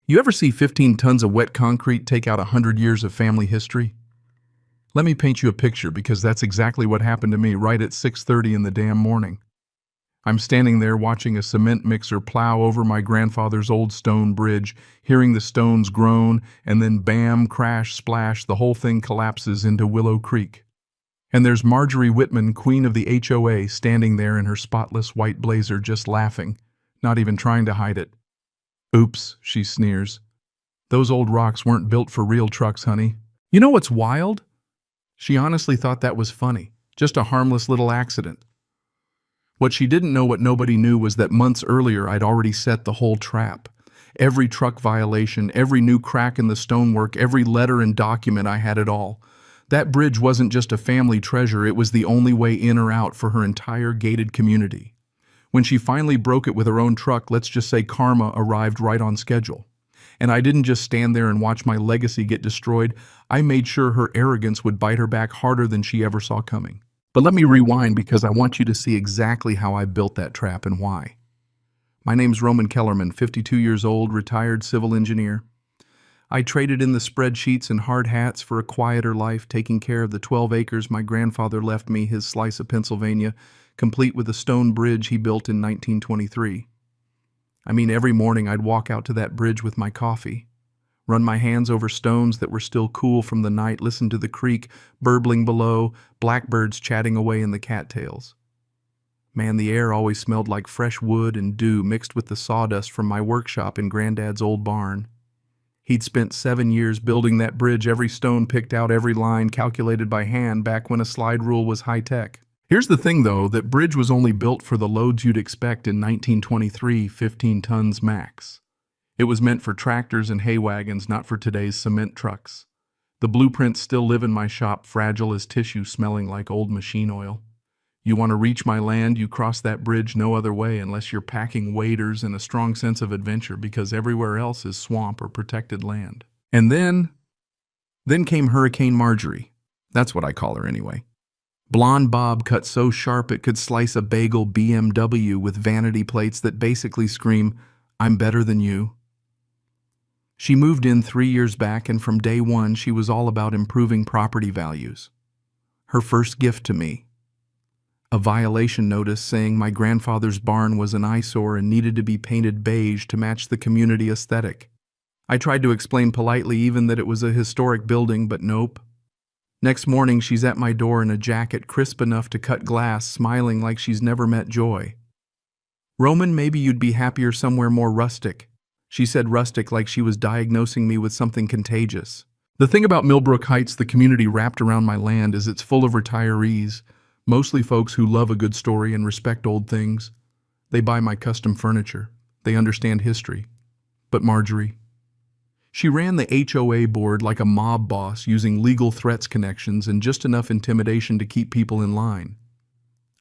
You ever see 15 tons of wet concrete take out 100 years of family history? Let me paint you a picture because that's exactly what happened to me right at 6:30 in the damn morning. I'm standing there watching a cement mixer plow over my grandfather's old stone bridge, hearing the stones groan, and then bam, crash, splash, the whole thing collapses into Willow Creek. And there's Marjorie Whitman, queen of the HOA, standing there in her spotless white blazer just laughing, not even trying to hide it. Oops, she sneers. Those old rocks weren't built for real trucks, honey. You know what's wild? She honestly thought that was funny, just a harmless little accident. What she didn't know, what nobody knew, was that months earlier I'd already set the whole trap. Every truck violation, every new crack in the stonework, every letter and document, I had it all. That bridge wasn't just a family treasure, it was the only way in or out for her entire gated community. When she finally broke it with her own truck, let's just say karma arrived right on schedule. And I didn't just stand there and watch my legacy get destroyed, I made sure her arrogance would bite her back harder than she ever saw coming. But let me rewind because I want you to see exactly how I built that trap and why. My name's Roman Kellerman, 52 years old, retired civil engineer. I traded in the spreadsheets and hard hats for a quieter life, taking care of the 12 acres my grandfather left me, his slice of Pennsylvania, complete with a stone bridge he built in 1923. I mean, every morning I'd walk out to that bridge with my coffee, run my hands over stones that were still cool from the night, listen to the creek burbling below, blackbirds chatting away in the cattails. Man, the air always smelled like fresh wood and dew mixed with the sawdust from my workshop in Granddad's old barn. He'd spent 7 years building that bridge, every stone picked out, every line calculated by hand back when a slide rule was high-tech. Here's the thing, though, that bridge was only built for the loads you'd expect in 1923, 15 tons max. It was meant for tractors and hay wagons, not for today's cement trucks. The blueprints still live in my shop, fragile as tissue, smelling like old machine oil. You want to reach my land, you cross that bridge no other way unless you're packing waders and a strong sense of adventure, because everywhere else is swamp or protected land. And then came Hurricane Marjorie. That's what I call her anyway. Blonde bob cut so sharp it could slice a bagel BMW with vanity plates that basically scream, "I'm better than you." She moved in 3 years back, and from day one she was all about improving property values. Her first gift to me, a violation notice saying my grandfather's barn was an eyesore and needed to be painted beige to match the community aesthetic. I tried to explain politely even that it was a historic building, but nope. Next morning she's at my door in a jacket crisp enough to cut glass, smiling like she's never met joy. "Roman, maybe you'd be happier somewhere more rustic." She said rustic like she was diagnosing me with something contagious. The thing about Millbrook Heights, the community wrapped around my land, is it's full of retirees, mostly folks who love a good story and respect old things. They buy my custom furniture. They understand history. But Marjorie, she ran the HOA board like a mob boss, using legal threats, connections, and just enough intimidation to keep people in line.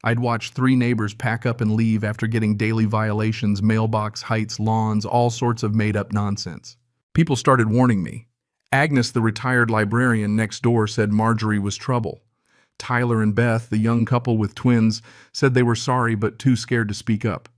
I'd watch 3 neighbors pack up and leave after getting daily violations, mailbox heights, lawns, all sorts of made-up nonsense. People started warning me. Agnes, the retired librarian next door, said Marjorie was trouble. Tyler and Beth, the young couple with twins, said they were sorry but too scared to speak up.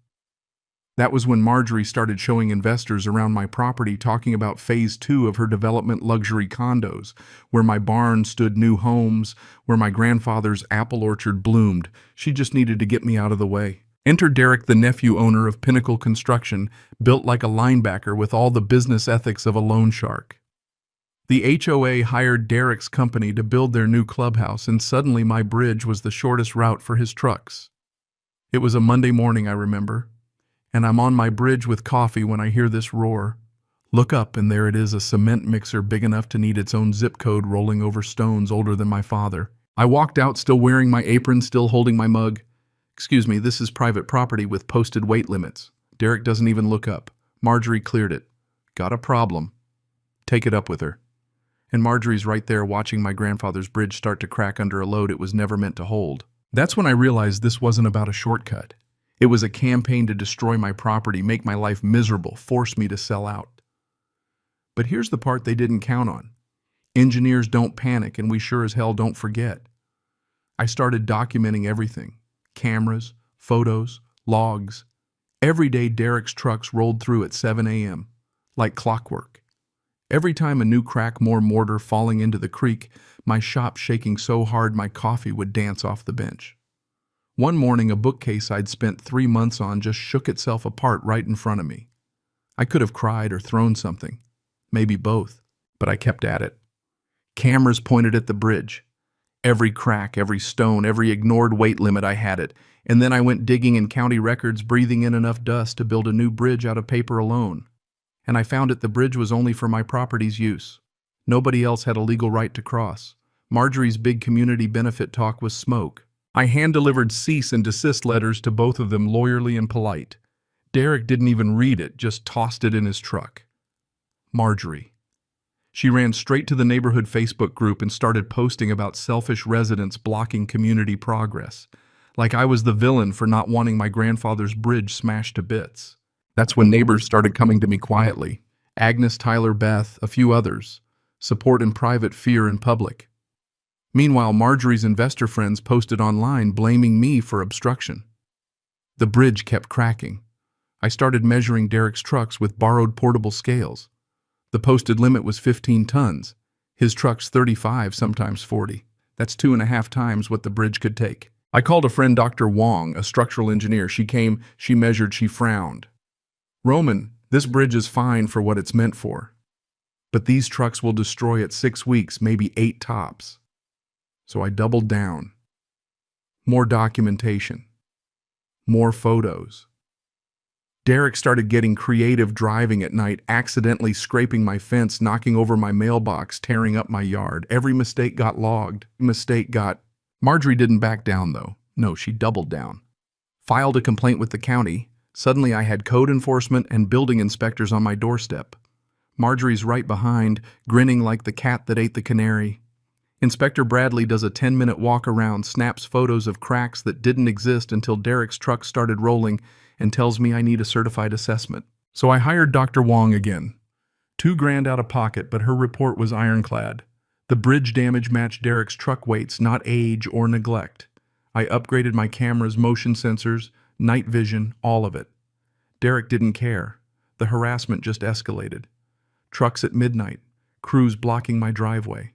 That was when Marjorie started showing investors around my property, talking about phase 2 of her development, luxury condos, where my barn stood new homes, where my grandfather's apple orchard bloomed. She just needed to get me out of the way. Enter Derek, the nephew owner of Pinnacle Construction, built like a linebacker with all the business ethics of a loan shark. The HOA hired Derek's company to build their new clubhouse, and suddenly my bridge was the shortest route for his trucks. It was a Monday morning, I remember, and I'm on my bridge with coffee when I hear this roar. Look up, and there it is, a cement mixer big enough to need its own zip code rolling over stones older than my father. I walked out, still wearing my apron, still holding my mug. "Excuse me, this is private property with posted weight limits." Derek doesn't even look up. Marjorie cleared it. "Got a problem. Take it up with her." And Marjorie's right there watching my grandfather's bridge start to crack under a load it was never meant to hold. That's when I realized this wasn't about a shortcut. It was a campaign to destroy my property, make my life miserable, force me to sell out. But here's the part they didn't count on. Engineers don't panic, and we sure as hell don't forget. I started documenting everything. Cameras, photos, logs. Every day Derek's trucks rolled through at 7 a.m. like clockwork. Every time a new crack, more mortar falling into the creek, my shop shaking so hard my coffee would dance off the bench. One morning, a bookcase I'd spent 3 months on just shook itself apart right in front of me. I could have cried or thrown something, maybe both, but I kept at it. Cameras pointed at the bridge. Every crack, every stone, every ignored weight limit, I had it. And then I went digging in county records, breathing in enough dust to build a new bridge out of paper alone. And I found the bridge was only for my property's use. Nobody else had a legal right to cross. Marjorie's big community benefit talk was smoke. I hand-delivered cease and desist letters to both of them, lawyerly and polite. Derek didn't even read it, just tossed it in his truck. Marjorie. She ran straight to the neighborhood Facebook group and started posting about selfish residents blocking community progress, like I was the villain for not wanting my grandfather's bridge smashed to bits. That's when neighbors started coming to me quietly. Agnes, Tyler, Beth, a few others. Support in private, fear in public. Meanwhile, Marjorie's investor friends posted online blaming me for obstruction. The bridge kept cracking. I started measuring Derek's trucks with borrowed portable scales. The posted limit was 15 tons. His truck's 35, sometimes 40. That's 2.5 times what the bridge could take. I called a friend, Dr. Wong, a structural engineer. She came, she measured, she frowned. Roman, this bridge is fine for what it's meant for. But these trucks will destroy it 6 weeks, maybe 8 tops. So I doubled down. More documentation. More photos. Derek started getting creative, driving at night, accidentally scraping my fence, knocking over my mailbox, tearing up my yard. Every mistake got logged. Marjorie didn't back down, though. No, she doubled down. Filed a complaint with the county. Suddenly I had code enforcement and building inspectors on my doorstep. Marjorie's right behind, grinning like the cat that ate the canary. Inspector Bradley does a 10-minute walk around, snaps photos of cracks that didn't exist until Derek's truck started rolling, and tells me I need a certified assessment. So I hired Dr. Wong again. $2,000 out of pocket, but her report was ironclad. The bridge damage matched Derek's truck weights, not age or neglect. I upgraded my cameras, motion sensors, night vision, all of it. Derek didn't care. The harassment just escalated. Trucks at midnight, crews blocking my driveway.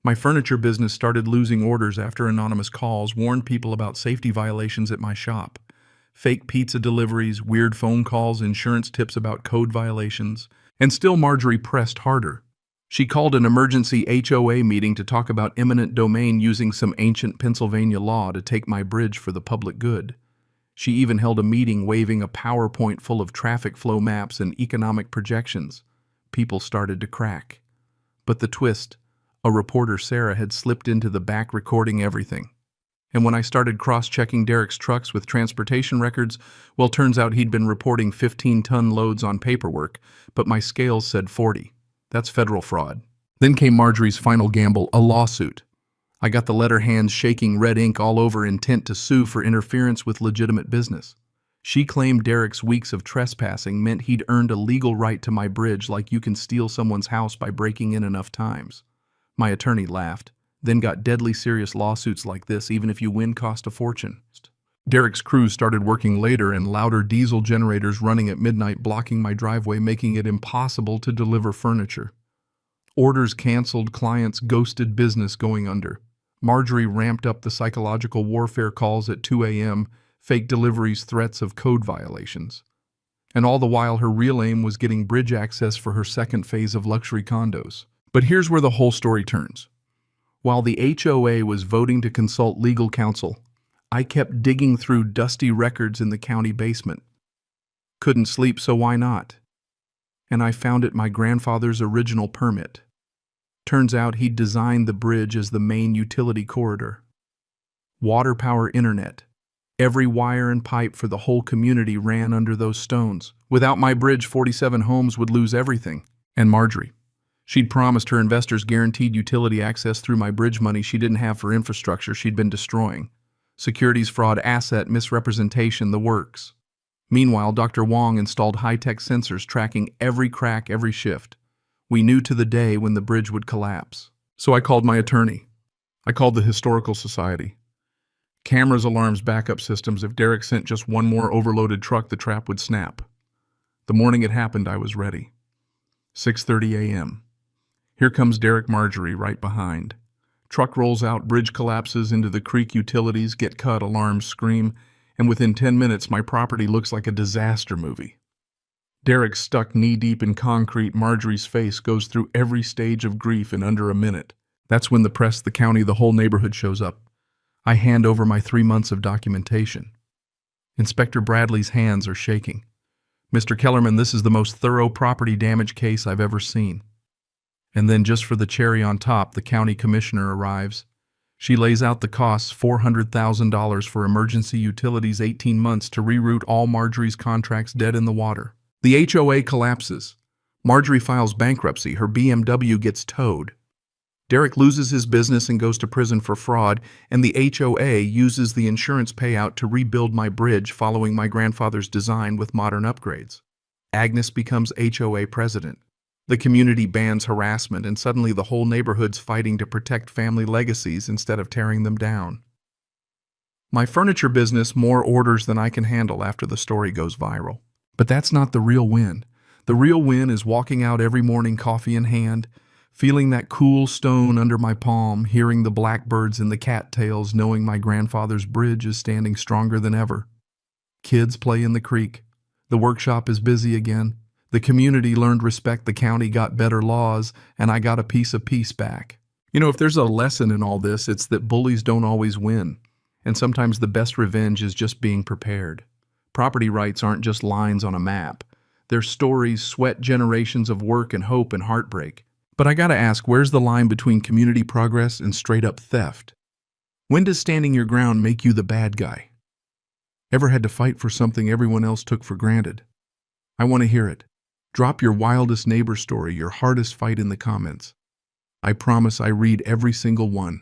My furniture business started losing orders after anonymous calls warned people about safety violations at my shop. Fake pizza deliveries, weird phone calls, insurance tips about code violations. And still Marjorie pressed harder. She called an emergency HOA meeting to talk about eminent domain using some ancient Pennsylvania law to take my bridge for the public good. She even held a meeting waving a PowerPoint full of traffic flow maps and economic projections. People started to crack. But the twist, a reporter, Sarah, had slipped into the back recording everything. And when I started cross-checking Derek's trucks with transportation records, well, turns out he'd been reporting 15-ton loads on paperwork, but my scales said 40. That's federal fraud. Then came Marjorie's final gamble, a lawsuit. I got the letter, hands shaking, red ink all over, intent to sue for interference with legitimate business. She claimed Derek's weeks of trespassing meant he'd earned a legal right to my bridge, like you can steal someone's house by breaking in enough times. My attorney laughed, then got deadly serious. Lawsuits like this, even if you win, cost a fortune. Derek's crews started working later and louder, diesel generators running at midnight, blocking my driveway, making it impossible to deliver furniture. Orders canceled, clients ghosted, business going under. Marjorie ramped up the psychological warfare calls at 2 a.m., fake deliveries, threats of code violations. And all the while her real aim was getting bridge access for her second phase of luxury condos. But here's where the whole story turns. While the HOA was voting to consult legal counsel, I kept digging through dusty records in the county basement. Couldn't sleep, so why not? And I found it, my grandfather's original permit. Turns out he'd designed the bridge as the main utility corridor. Water, power, internet. Every wire and pipe for the whole community ran under those stones. Without my bridge, 47 homes would lose everything. And Marjorie. She'd promised her investors guaranteed utility access through my bridge money she didn't have for infrastructure she'd been destroying. Securities fraud, asset misrepresentation, the works. Meanwhile, Dr. Wong installed high-tech sensors tracking every crack, every shift. We knew to the day when the bridge would collapse. So I called my attorney. I called the Historical Society. Cameras, alarms, backup systems. If Derek sent just one more overloaded truck, the trap would snap. The morning it happened, I was ready. 6:30 a.m. Here comes Derek Marjorie right behind. Truck rolls out, bridge collapses into the creek, utilities get cut, alarms scream, and within 10 minutes my property looks like a disaster movie. Derek's stuck knee-deep in concrete. Marjorie's face goes through every stage of grief in under a minute. That's when the press, the county, the whole neighborhood shows up. I hand over my 3 months of documentation. Inspector Bradley's hands are shaking. Mr. Kellerman, this is the most thorough property damage case I've ever seen. And then just for the cherry on top, the county commissioner arrives. She lays out the costs, $400,000 for emergency utilities, 18 months to reroute all Marjorie's contracts dead in the water. The HOA collapses. Marjorie files bankruptcy. Her BMW gets towed. Derek loses his business and goes to prison for fraud, and the HOA uses the insurance payout to rebuild my bridge following my grandfather's design with modern upgrades. Agnes becomes HOA president. The community bans harassment, and suddenly the whole neighborhood's fighting to protect family legacies instead of tearing them down. My furniture business, more orders than I can handle after the story goes viral. But that's not the real win. The real win is walking out every morning, coffee in hand, feeling that cool stone under my palm, hearing the blackbirds and the cattails, knowing my grandfather's bridge is standing stronger than ever. Kids play in the creek. The workshop is busy again. The community learned respect, the county got better laws, and I got a piece of peace back. You know, if there's a lesson in all this, it's that bullies don't always win, and sometimes the best revenge is just being prepared. Property rights aren't just lines on a map. They're stories, sweat, generations of work and hope and heartbreak. But I gotta ask, where's the line between community progress and straight-up theft? When does standing your ground make you the bad guy? Ever had to fight for something everyone else took for granted? I want to hear it. Drop your wildest neighbor story, your hardest fight in the comments. I promise I read every single one.